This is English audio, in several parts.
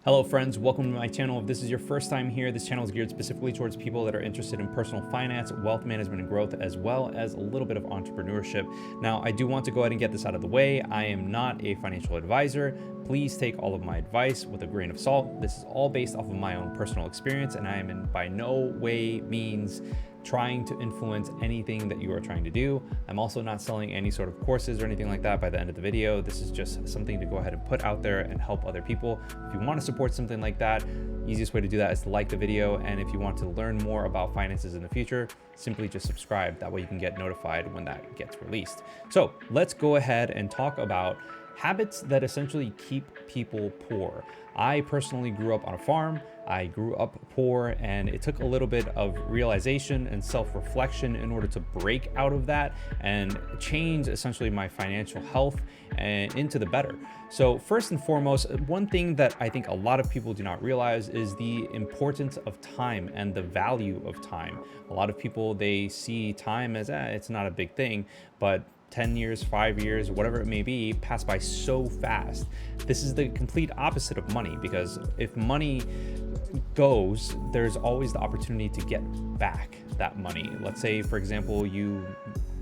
Hello friends, welcome to my channel. If this is your first time here, this channel is geared specifically towards people that are interested in personal finance, wealth management, and growth, as well as a little bit of entrepreneurship. Now, I do want to go ahead and get this out of the way. I am not a financial advisor. Please take all of my advice with a grain of salt. This is all based off of my own personal experience, and I am in by no way means trying to influence anything that you are trying to do. I'm also not selling any sort of courses or anything like that by the end of the video. This is just something to go ahead and put out there and help other people. If you want to support something like that, easiest way to do that is to like the video. And if you want to learn more about finances in the future, simply just subscribe. That way you can get notified when that gets released. So let's go ahead and talk about habits that essentially keep people poor. I personally grew up on a farm. I grew up poor, and it took a little bit of realization and self-reflection in order to break out of that and change essentially my financial health and into the better. So first and foremost, one thing that I think a lot of people do not realize is the importance of time and the value of time. A lot of people, they see time as it's not a big thing, but 10 years, 5 years, whatever it may be, pass by so fast. This is the complete opposite of money, because if money goes, there's always the opportunity to get back that money. Let's say, for example, you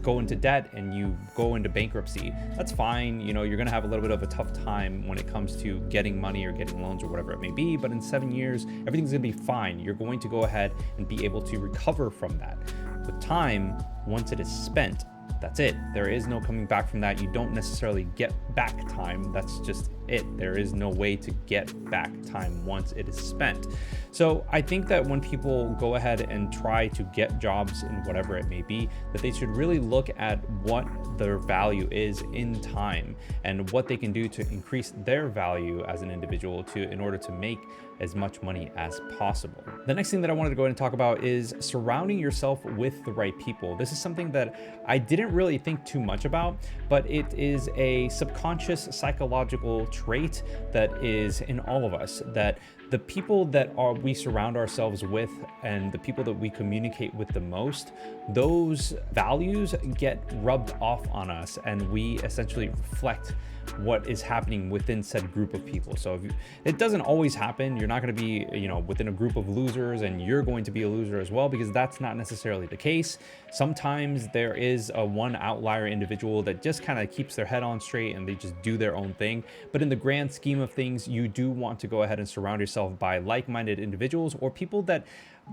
go into debt and you go into bankruptcy. That's fine. You know, you're going to have a little bit of a tough time when it comes to getting money or getting loans or whatever it may be. But in 7 years, everything's going to be fine. You're going to go ahead and be able to recover from that. With time, once it is spent, that's it. There is no coming back from that. You don't necessarily get back time. That's just it. There is no way to get back time once it is spent. So I think that when people go ahead and try to get jobs in whatever it may be, that they should really look at what their value is in time and what they can do to increase their value as an individual in order to make as much money as possible. The next thing that I wanted to go ahead and talk about is surrounding yourself with the right people. This is something that I didn't really think too much about, but it is a subconscious psychological trait that is in all of us, that the people that we surround ourselves with and the people that we communicate with the most, those values get rubbed off on us, and we essentially reflect what is happening within said group of people. So it doesn't always happen. You're not going to be, within a group of losers and you're going to be a loser as well, because that's not necessarily the case. Sometimes there is a one outlier individual that just kind of keeps their head on straight and they just do their own thing. But in the grand scheme of things, you do want to go ahead and surround yourself by like-minded individuals or people that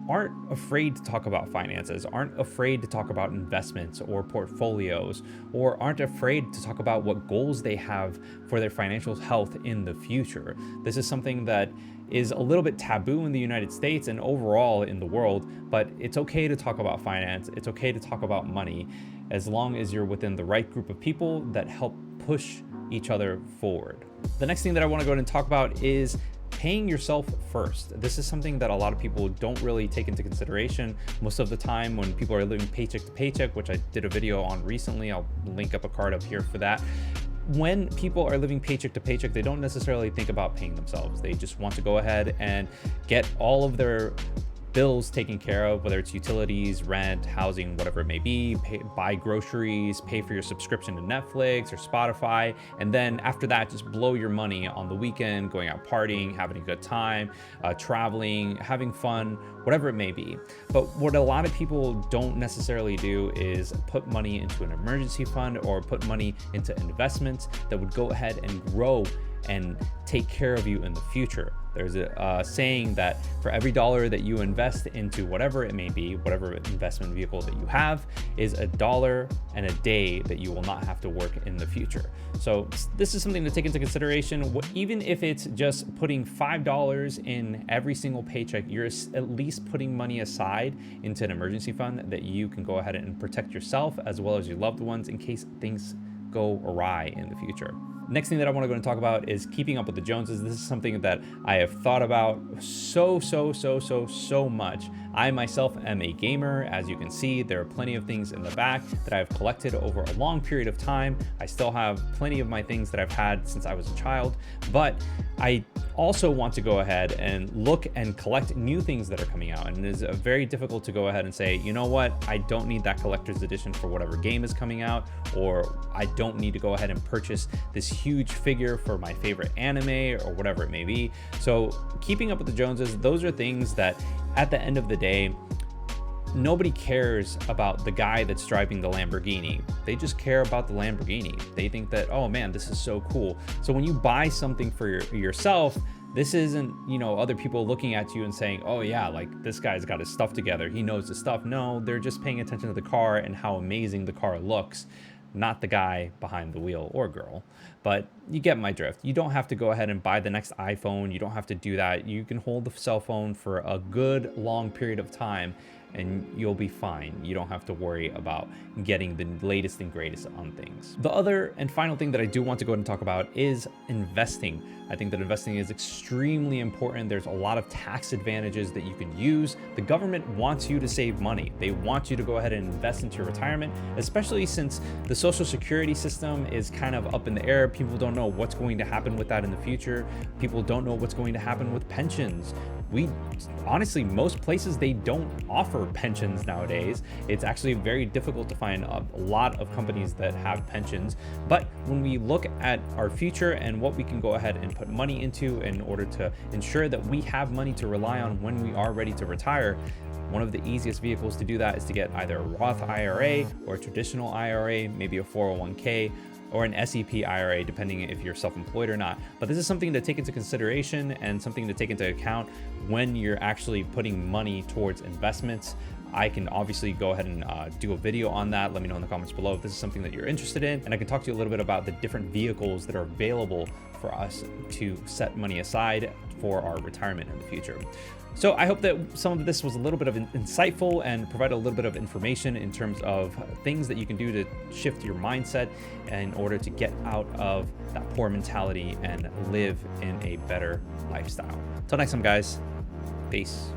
aren't afraid to talk about finances, aren't afraid to talk about investments or portfolios, or aren't afraid to talk about what goals they have for their financial health in the future. This is something that is a little bit taboo in the United States and overall in the world, but it's okay to talk about finance. It's okay to talk about money as long as you're within the right group of people that help push each other forward. The next thing that I want to go ahead and talk about is paying yourself first. This is something that a lot of people don't really take into consideration. Most of the time when people are living paycheck to paycheck, which I did a video on recently, I'll link up a card up here for that. When people are living paycheck to paycheck, they don't necessarily think about paying themselves. They just want to go ahead and get all of their bills taken care of, whether it's utilities, rent, housing, whatever it may be, buy groceries, pay for your subscription to Netflix or Spotify, and then after that, just blow your money on the weekend, going out partying, having a good time, traveling, having fun, whatever it may be. But what a lot of people don't necessarily do is put money into an emergency fund or put money into investments that would go ahead and grow and take care of you in the future. There's a saying that for every dollar that you invest into whatever it may be, whatever investment vehicle that you have, is $1 and a day that you will not have to work in the future. So this is something to take into consideration. Even if it's just putting $5 in every single paycheck, you're at least putting money aside into an emergency fund that you can go ahead and protect yourself as well as your loved ones in case things go awry in the future. Next thing that I want to go and talk about is keeping up with the Joneses. This is something that I have thought about so much. I myself am a gamer. As you can see, there are plenty of things in the back that I've collected over a long period of time. I still have plenty of my things that I've had since I was a child, but I also want to go ahead and look and collect new things that are coming out. And it is very difficult to go ahead and say, you know what, I don't need that collector's edition for whatever game is coming out, or I don't need to go ahead and purchase this huge figure for my favorite anime or whatever it may be. So keeping up with the Joneses, those are things that at the end of the day, nobody cares about the guy that's driving the Lamborghini. They just care about the Lamborghini. They think that, oh man, this is so cool. So when you buy something for yourself, this isn't, you know, other people looking at you and saying, oh yeah, like this guy's got his stuff together, he knows his stuff. No, they're just paying attention to the car and how amazing the car looks, not the guy behind the wheel or girl. But you get my drift. You don't have to go ahead and buy the next iPhone. You don't have to do that. You can hold the cell phone for a good long period of time and you'll be fine. You don't have to worry about getting the latest and greatest on things. The other and final thing that I do want to go ahead and talk about is investing. I think that investing is extremely important. There's a lot of tax advantages that you can use. The government wants you to save money. They want you to go ahead and invest into your retirement, especially since the Social Security system is kind of up in the air. People don't know what's going to happen with that in the future. People don't know what's going to happen with pensions. Honestly, most places, they don't offer pensions nowadays. It's actually very difficult to find a lot of companies that have pensions. But when we look at our future and what we can go ahead and put money into in order to ensure that we have money to rely on when we are ready to retire, one of the easiest vehicles to do that is to get either a Roth IRA or a traditional IRA, maybe a 401k, or an SEP IRA, depending if you're self-employed or not. But this is something to take into consideration and something to take into account when you're actually putting money towards investments. I can obviously go ahead and do a video on that. Let me know in the comments below if this is something that you're interested in, and I can talk to you a little bit about the different vehicles that are available for us to set money aside for our retirement in the future. So I hope that some of this was a little bit of insightful and provided a little bit of information in terms of things that you can do to shift your mindset in order to get out of that poor mentality and live in a better lifestyle. Till next time, guys. Peace.